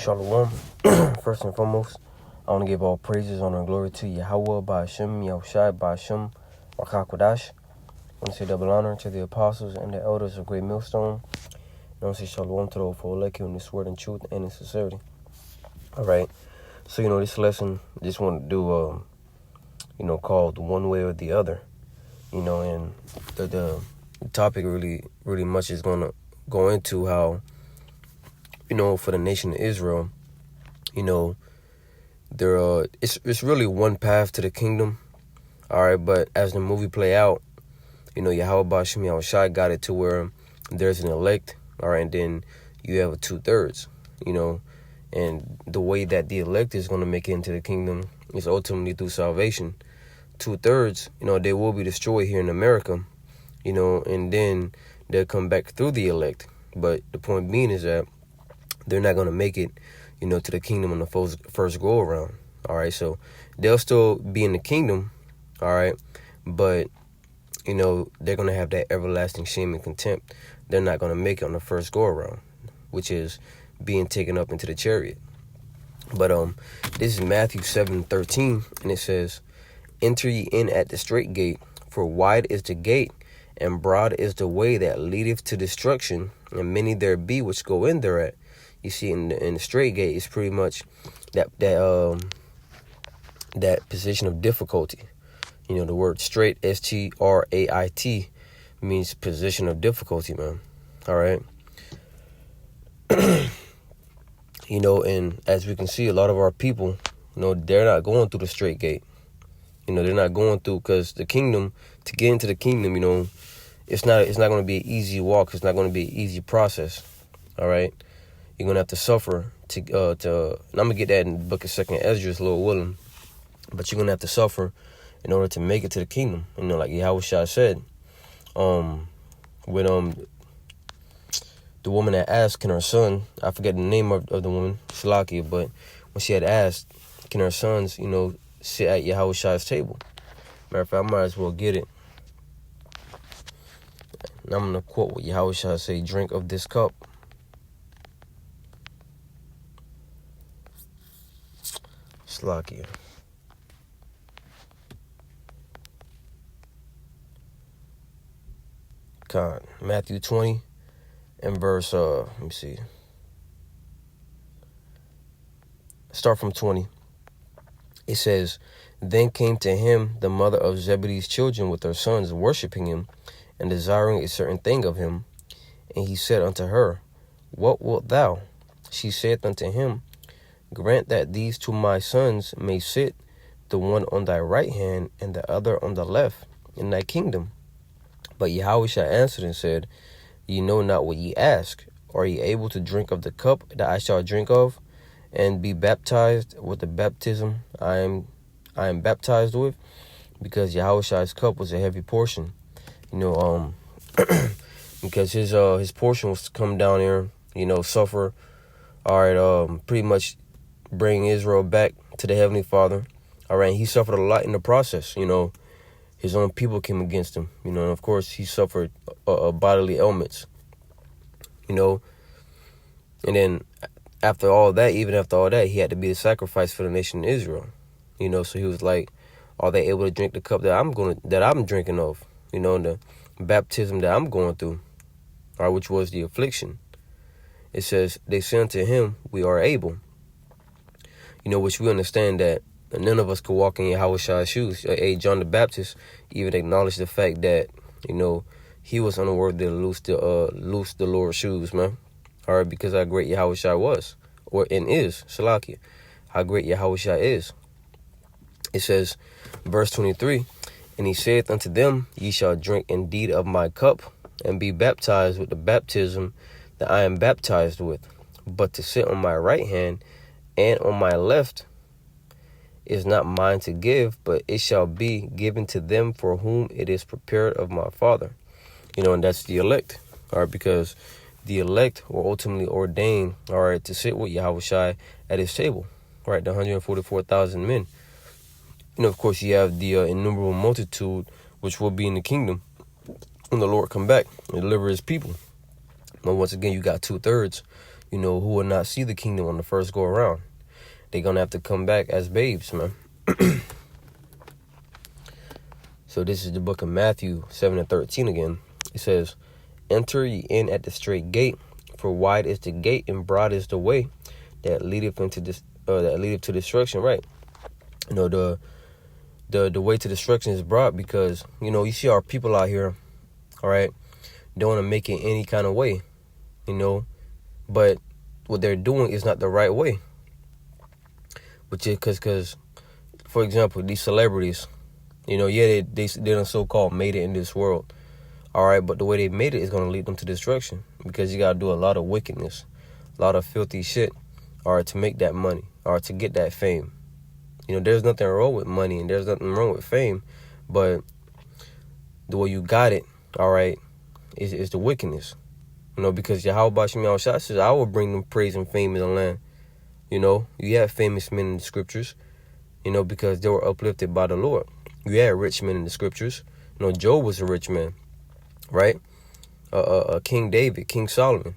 Shalom. First and foremost, I want to give all praises, honor, and glory to Yahweh, Ba'ashem, Yahushai, Ba'ashem, Rakakwadash. I want to say double honor to the apostles and the elders of Great Millstone. I want to say shalom to the old folk in this word and truth and in sincerity. All right. So, this lesson, I just want to do, called One Way or the Other. And the topic really much is going to go into how, for the nation of Israel, it's really one path to the kingdom. All right, but as the movie play out, Yahweh Ba'ashem Yahushai got it to where there's an elect, all right, and then you have a 2/3, and the way that the elect is going to make it into the kingdom is ultimately through salvation. 2/3, they will be destroyed here in America, and then they'll come back through the elect. But the point being is that they're not going to make it, to the kingdom on the first go around. All right, so they'll still be in the kingdom, all right, but they're going to have that everlasting shame and contempt. They're not going to make it on the first go around, which is being taken up into the chariot. But this is Matthew 7:13, and it says, "Enter ye in at the straight gate, for wide is the gate, and broad is the way that leadeth to destruction, and many there be which go in thereat." You see, in the straight gate is pretty much that position of difficulty. The word straight, S-T-R-A-I-T, means position of difficulty, man. All right. And as we can see, a lot of our people, they're not going through the straight gate. They're not going through, because the kingdom, to get into the kingdom, it's not going to be an easy walk. It's not going to be an easy process. All right. You're going to have to suffer and I'm going to get that in the book of 2nd Esdras, Lord willing. But you're going to have to suffer in order to make it to the kingdom. Like Yahushua said, when the woman had asked, can her son, I forget the name of the woman, Shalakia, but when she had asked, can her sons, sit at Yahushua's table? Matter of fact, I might as well get it. And I'm going to quote what Yahushua say, "Drink of this cup." Shalakia. God, Matthew 20 and verse, let me see. Start from 20. It says, "Then came to him the mother of Zebedee's children with her sons, worshiping him, and desiring a certain thing of him. And he said unto her, What wilt thou? She saith unto him, Grant that these two my sons may sit, the one on thy right hand, and the other on the left, in thy kingdom. But Yahushua answered and said, Ye know not what ye ask. Are ye able to drink of the cup that I shall drink of, and be baptized with the baptism I am baptized with?" Because Yahushua's cup was a heavy portion. Because his portion was to come down here, suffer, all right, pretty much bring Israel back to the Heavenly Father. All right, he suffered a lot in the process. His own people came against him. And of course, he suffered bodily ailments. And then after all that, he had to be the sacrifice for the nation of Israel. So he was like, "Are they able to drink the cup that I'm drinking of? The baptism that I'm going through, or which was the affliction." It says, "They said unto him, We are able." Which we understand that none of us could walk in Yahushua's shoes. John the Baptist even acknowledged the fact that, he was unworthy to loose the Lord's shoes, man. All right, because how great Yahushua was, is, Shalakia, how great Yahushua is. It says, verse 23, "And he saith unto them, Ye shall drink indeed of my cup, and be baptized with the baptism that I am baptized with. But to sit on my right hand and on my left is not mine to give, but it shall be given to them for whom it is prepared of my Father." And that's the elect, all right, because the elect were ultimately ordained, all right, to sit with Yahushua at his table, all right, the 144,000 men. Of course, you have the innumerable multitude, which will be in the kingdom when the Lord come back and deliver his people. But once again, you got 2/3, who will not see the kingdom on the first go around. They're going to have to come back as babes, man. So this is the book of Matthew 7:13 again. It says, "Enter ye in at the straight gate, for wide is the gate and broad is the way that leadeth to destruction." Right. The way to destruction is broad because, you see our people out here, all right, they want to make it any kind of way, but what they're doing is not the right way. Which is because, for example, these celebrities, they done so-called made it in this world, all right, but the way they made it is going to lead them to destruction because you got to do a lot of wickedness, a lot of filthy shit, all right, to make that money, or to get that fame. There's nothing wrong with money and there's nothing wrong with fame, but the way you got it, all right, is the wickedness. Because Yahweh Shemiah Shah says, "I will bring them praise and fame in the land." You have famous men in the scriptures, because they were uplifted by the Lord. You had rich men in the scriptures. Job was a rich man, right? King David, King Solomon.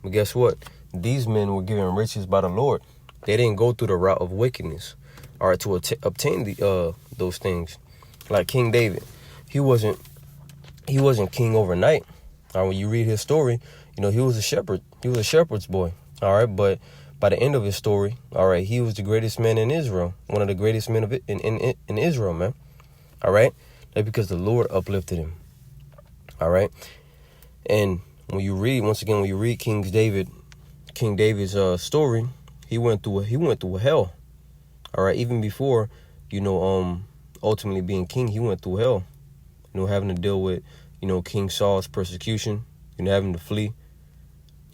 But guess what? These men were given riches by the Lord. They didn't go through the route of wickedness, all right, to obtain those things. Like King David, he wasn't king overnight. When you read his story, he was a shepherd. He was a shepherd's boy, all right. But by the end of his story, all right, he was the greatest man in Israel, one of the greatest men of it in Israel, man. All right, that's because the Lord uplifted him. All right, and when you read King David's story, he went through a hell. All right, even before ultimately being king, he went through hell. Having to deal with King Saul's persecution, having to flee.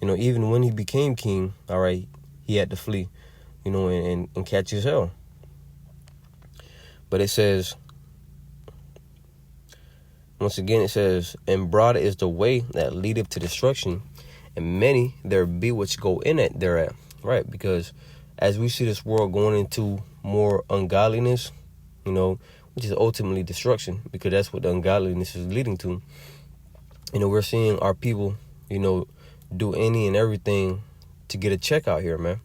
Even when he became king, all right, he had to flee, and catch his hell. But it says, once again, it says, "And broad is the way that leadeth to destruction, and many there be which go in it thereat." Right, because as we see this world going into more ungodliness, which is ultimately destruction, because that's what the ungodliness is leading to. We're seeing our people, do any and everything to get a check out here, man.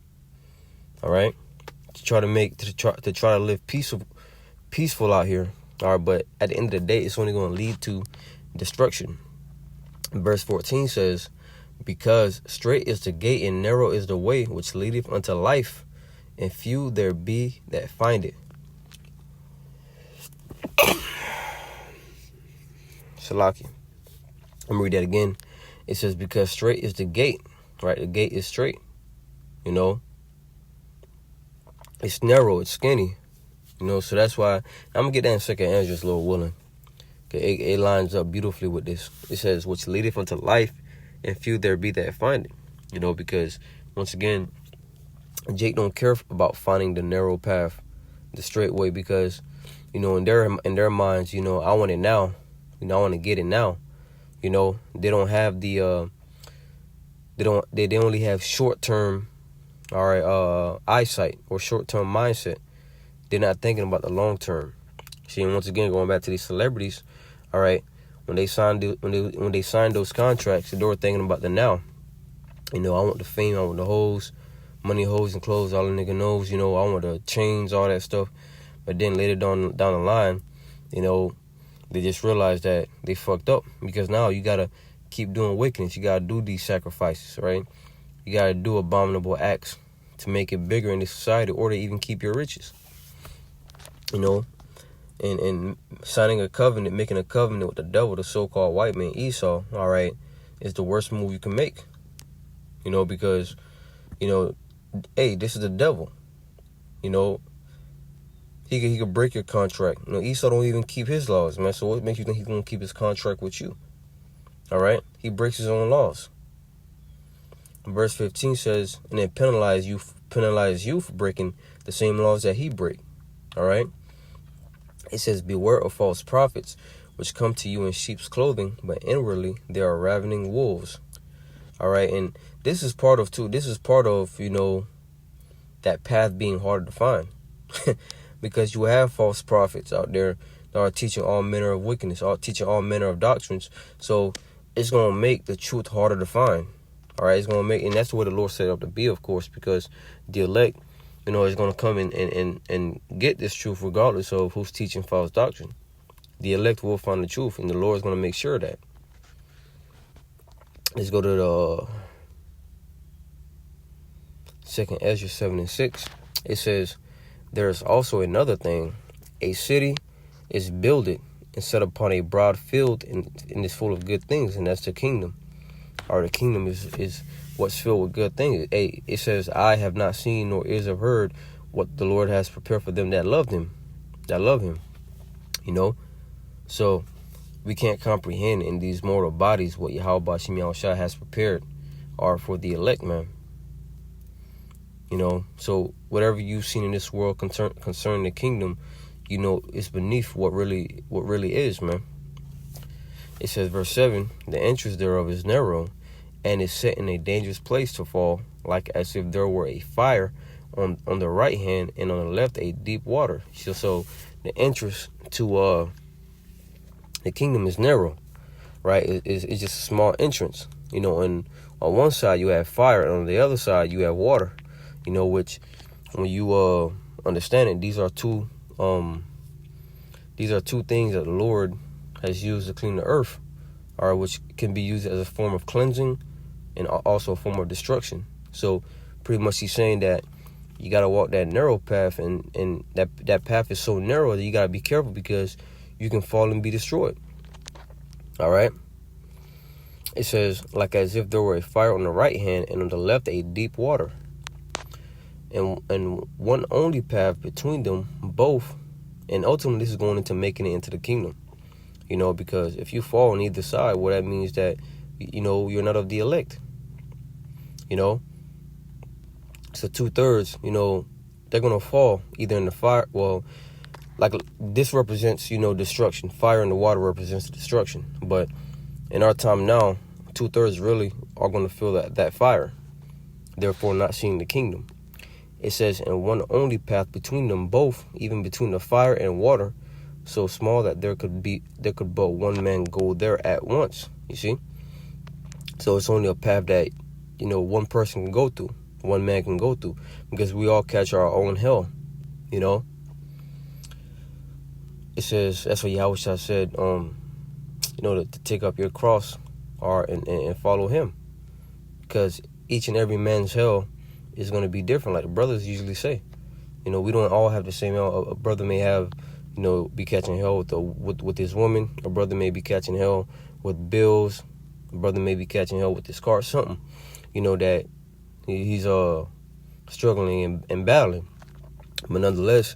All right, to try to live peaceful out here. All right, but at the end of the day, it's only going to lead to destruction. Verse 14 says, "Because straight is the gate and narrow is the way which leadeth unto life, and few there be that find it." Salaki. Let me read that again. It says, "Because straight is the gate," right? The gate is straight. It's narrow, it's skinny. So that's why I'm gonna get that in 2nd Esdras, Lord willing. Okay, it lines up beautifully with this. It says, "Which leadeth unto life, and few there be that find it." Because once again, Jake don't care about finding the narrow path, the straight way, because in their minds, I want it now. I want to get it now. They don't have the they only have short-term, all right, eyesight or short-term mindset. They're not thinking about the long term. See, and once again, going back to these celebrities, all right, when they signed those contracts, they were thinking about the now. I want the fame, I want the hoes, money, hoes, and clothes, all the nigga knows. I want the chains, all that stuff. But then later down the line, they just realized that they fucked up, because now you gotta keep doing wickedness. You gotta do these sacrifices, right? You gotta do abominable acts to make it bigger in the society, or to even keep your riches. And signing a covenant, making a covenant with the devil, the so-called white man, Esau, all right, is the worst move you can make. Because, hey, this is the devil. He could break your contract. Esau don't even keep his laws, man. So what makes you think he's going to keep his contract with you? All right? He breaks his own laws. Verse 15 says, "And then penalize you for breaking the same laws that he break." All right? It says, "Beware of false prophets, which come to you in sheep's clothing, but inwardly they are ravening wolves." All right? And this is part of, that path being harder to find. Because you have false prophets out there that are teaching all manner of wickedness, teaching all manner of doctrines. So it's going to make the truth harder to find. All right, it's going to make, and that's the way the Lord set it up to be, of course, because the elect, is going to come and get this truth regardless of who's teaching false doctrine. The elect will find the truth, and the Lord is going to make sure of that. Let's go to the 2nd Ezra 7:6. It says, there is also another thing. A city is builded and set upon a broad field and is full of good things, and that's the kingdom. Or the kingdom is what's filled with good things. It says, I have not seen nor ears have heard what the Lord has prepared for them that love him. So we can't comprehend in these mortal bodies what Yahweh Bashim Yahushua has prepared are for the elect, man. So whatever you've seen in this world concerning the kingdom, it's beneath what really is, man. It says, verse 7, the entrance thereof is narrow, and is set in a dangerous place to fall, like as if there were a fire on the right hand, and on the left a deep water. So the entrance to the kingdom is narrow, right? It's just a small entrance, and on one side you have fire, and on the other side you have water, which when you understand it, these are two things that the Lord has used to clean the earth, or which can be used as a form of cleansing and also a form of destruction. So pretty much he's saying that you got to walk that narrow path, and that path is so narrow that you got to be careful, because you can fall and be destroyed. All right. It says, like as if there were a fire on the right hand, and on the left a deep water, and one only path between them both. And ultimately this is going into making it into the kingdom, because if you fall on either side, well, that means that you're not of the elect. So 2/3, they're gonna fall either in the fire. Well, like this represents destruction. Fire in the water represents destruction. But in our time now, 2/3 really are going to feel that fire, therefore not seeing the kingdom. It says, and one only path between them both, even between the fire and water, so small that there could but one man go there at once. You see? So it's only a path that one person can go through, one man can go through, because we all catch our own hell. It says, that's what Yahushua said, to take up your cross and follow him, because each and every man's hell is going to be different, like the brothers usually say. We don't all have the same hell. A brother may have, be catching hell with his woman. A brother may be catching hell with bills. A brother may be catching hell with his car, something, that he's struggling and battling. But nonetheless,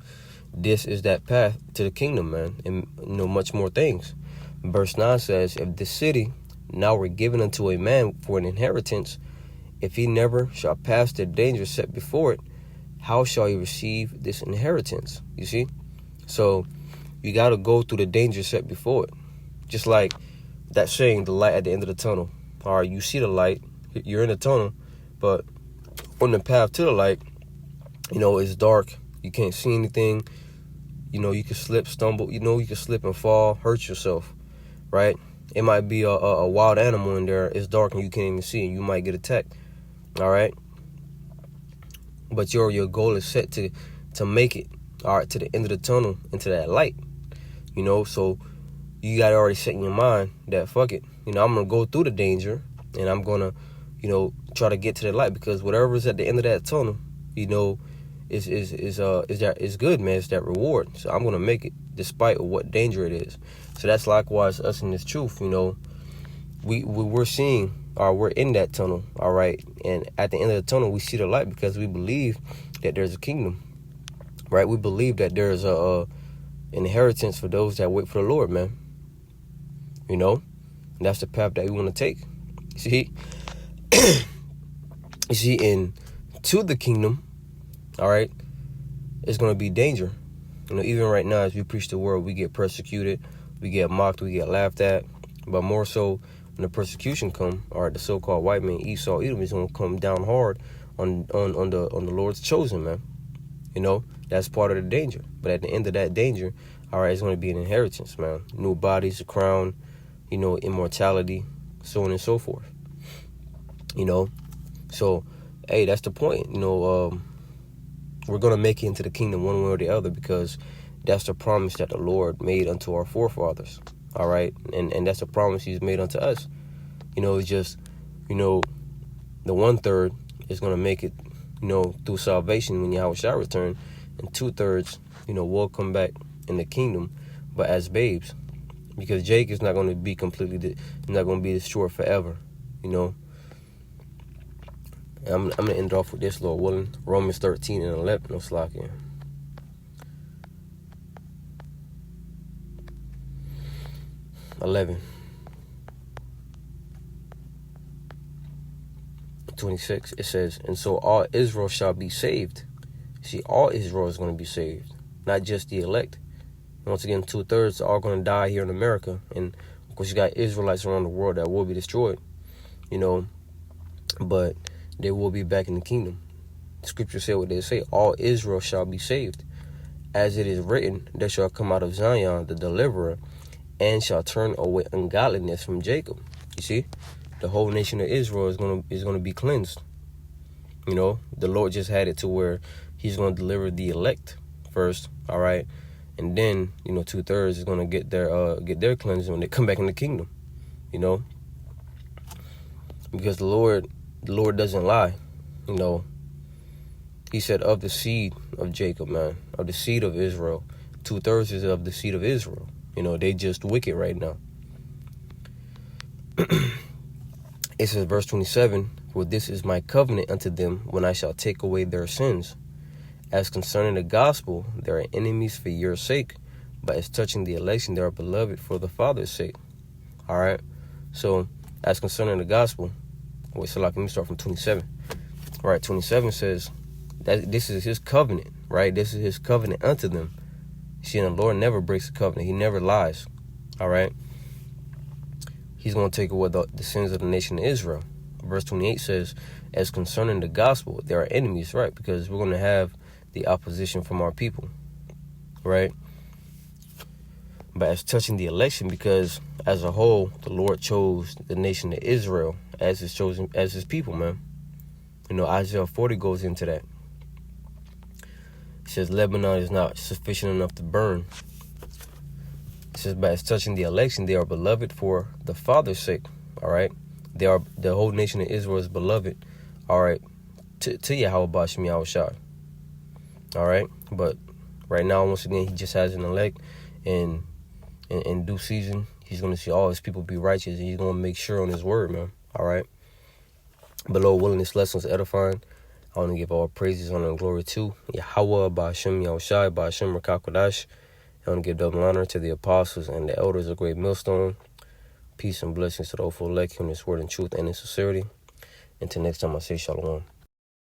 this is that path to the kingdom, man, and much more things. Verse 9 says, if the city now were given unto a man for an inheritance, if he never shall pass the danger set before it, how shall he receive this inheritance? You see? So you got to go through the danger set before it. Just like that saying, the light at the end of the tunnel. All right, you see the light, you're in the tunnel, but on the path to the light, it's dark. You can't see anything. You can slip, stumble. You can slip and fall, hurt yourself, right? It might be a wild animal in there. It's dark and you can't even see, and you might get attacked. All right, but your goal is set to make it, all right, to the end of the tunnel, into that light. So you got to already set in your mind that fuck it. I'm gonna go through the danger, and I'm gonna, try to get to the light, because whatever is at the end of that tunnel, is good, man. It's that reward. So I'm gonna make it despite of what danger it is. So that's likewise us in this truth. We're seeing, or we're in that tunnel, all right, and at the end of the tunnel we see the light, because we believe that there's a kingdom, right? We believe that there's a inheritance for those that wait for the Lord, man. And that's the path that we want to take. You see, in to the kingdom, all right, it's going to be danger. Even right now, as we preach the word, we get persecuted, we get mocked, we get laughed at. But more so, when the persecution come, all right, the so-called white man, Esau, Edom, is going to come down hard on the Lord's chosen, man. That's part of the danger. But at the end of that danger, all right, it's going to be an inheritance, man. New bodies, a crown, immortality, so on and so forth. You know, so hey, that's the point. You know, we're gonna make it into the kingdom one way or the other, because that's the promise that the Lord made unto our forefathers. All right, and that's the promise He's made unto us. You know, it's just, you know, the 1/3 is gonna make it, you know, through salvation when Yahweh shall return, and 2/3, you know, will come back in the kingdom, but as babes, because Jake is not going to be not going to be destroyed forever. You know, I'm gonna end off with this, Lord willing. Romans 13:11. No slacking. 11:26. It says, and so all Israel shall be saved. See, all Israel is going to be saved, not just the elect. Once again, 2/3 are all going to die here in America, and of course you got Israelites around the world that will be destroyed. You know, but they will be back in the kingdom. Scripture said what they say: all Israel shall be saved. As it is written, there shall come out of Zion the deliverer, and shall turn away ungodliness from Jacob. You see, the whole nation of Israel is gonna be cleansed. You know, the Lord just had it to where He's gonna deliver the elect first, all right, and then, you know, 2/3 is gonna get their cleansing when they come back in the kingdom. You know, because the Lord doesn't lie. You know, He said of the seed of Jacob, man, of the seed of Israel. 2/3 is of the seed of Israel. You know, they just wicked right now. It says, verse 27, for this is my covenant unto them when I shall take away their sins. As concerning the gospel, they are enemies for your sake, but as touching the election, they are beloved for the Father's sake. All right. So, as concerning the gospel, let me start from 27. All right, 27 says that this is His covenant, right? This is His covenant unto them. See, and the Lord never breaks a covenant. He never lies. All right. He's going to take away the sins of the nation of Israel. Verse 28 says, as concerning the gospel, there are enemies, right? Because we're going to have the opposition from our people, right? But as touching the election, because as a whole, the Lord chose the nation of Israel as His people, man. You know, Isaiah 40 goes into that. It says, Lebanon is not sufficient enough to burn. It says, but as touching the election, they are beloved for the Father's sake. All right. The whole nation of Israel is beloved. All right. To Yahweh Bashim Yahweh Shai. All right. But right now, once again, He just has an elect, and in due season, He's going to see all His people be righteous, and He's going to make sure on His word, man. All right. But Lord willing, this lesson is edifying. I want to give all praises, honor, and glory to Yahweh Bashim Yahweh Shai Bashim Rakakodash. I want to give double honor to the apostles and the elders of Great Millstone. Peace and blessings to the hopeful elect in His word and truth and in sincerity. Until next time, I say shalom.